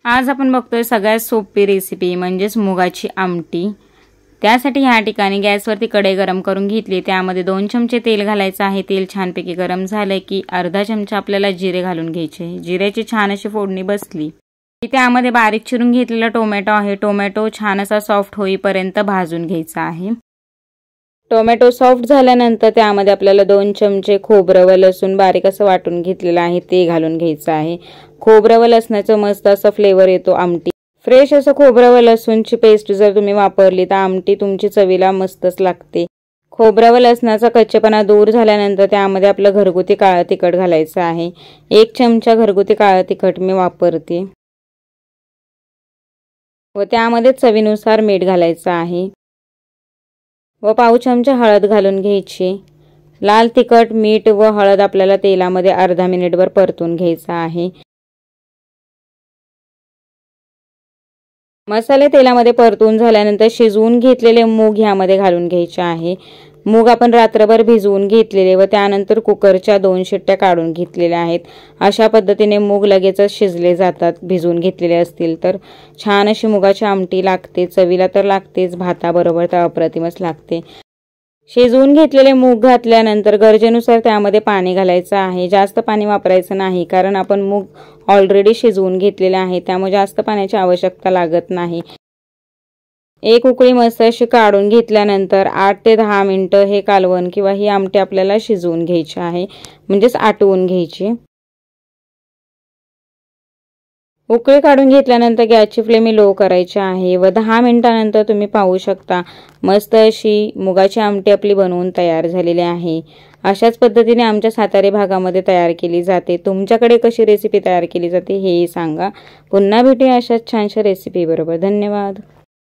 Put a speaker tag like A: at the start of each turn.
A: आज आपण बघतोय सगळ्यात सोपी रेसिपी म्हणजेच मुगाची आमटी। त्यासाठी ह्या ठिकाणी गॅसवरती कढई गरम करून घेतली। त्यामध्ये 2 चमचे तेल घालायचं आहे। तेल छानपैकी गरम झाले की अर्धा चमचा आपल्याला जिरे घालून घ्यायचे। जिऱ्याची छान अशी फोडणी बसली की त्यामध्ये बारीक चिरून घेतलेला टोमॅटो आहे। टोमॅटो छान असा सॉफ्ट होईपर्यंत भाजून घ्यायचा आहे। टोमॅटो सॉफ्ट झाल्यानंतर त्यामध्ये आपल्याला 2 चमचे खोबरं व लसूण बारीक असं वाटून घेतलेलं आहे ते घालून घ्यायचं आहे। खोबरं व लसणाचं मस्त असा फ्लेवर येतो आमटी। फ्रेश असं खोबरं व लसूणची पेस्ट जर तुम्ही वापरली तर आमटी तुमची चवीला मस्तच लागते। खोबरं व लसणाचा कच्चेपणा दूर झाल्यानंतर त्यामध्ये आपलं घरगुती काळं तिखट घालायचं आहे। 1 चमचा घरगुती काळं तिखट मी वापरते व त्यामध्ये चवीनुसार मीठ घालायचं आहे व पाव चमचा हळद घालून घ्यायची। लाल तिखट मीठ व हळद आपल्याला तेलामध्ये अर्धा मिनिटभर परतून घ्यायचा आहे। मसाले तेलामध्ये परतून झाल्यानंतर शिजवून घेतलेले मूग यामध्ये घालून घ्यायचे आहे। मूग आपण रात्रभर भिजवून घेतलेले व त्यानंतर कुकरच्या 2 शिट्ट्या काढून घेतलेल्या आहेत। अशा पद्धतीने मूग लगेचच शिजले जातात भिजवून घेतलेले असतील तर। छान अशी मुगाची आमटी लागते, चवीला तर लागतेच, भाताबरोबर तर अप्रतिमच लागते। शिजवून घेतलेले मूग घातल्यानंतर गरजेनुसार त्यामध्ये पाणी घालायचं आहे। जास्त पाणी वापरायचं नाही कारण आपण मूग ऑलरेडी शिजवून घेतलेले आहे, त्यामुळे जास्त पाण्याची आवश्यकता लागत नाही। एक उकळी मस्त अशी काढून घेतल्यानंतर 8 ते 10 मिनिटं हे कालवण किंवा ही आमटी आपल्याला शिजवून घ्यायची आहे, म्हणजेच आटवून घ्यायची। उकळी काढून घेतल्यानंतर गॅसची फ्लेम लो करायची आहे व 10 मिनिटांनंतर तुम्ही पाहू शकता मस्त अशी मुगाची आमटी आपली बनवून तयार झालेली आहे। अशाच पद्धतीने आमच्या सातारा भागामध्ये तयार केली जाते। तुमच्याकडे कशी रेसिपी तयार केली जाते हे सांगा। पुन्हा भेटूया अशाच छानशा रेसिपी बरोबर। धन्यवाद।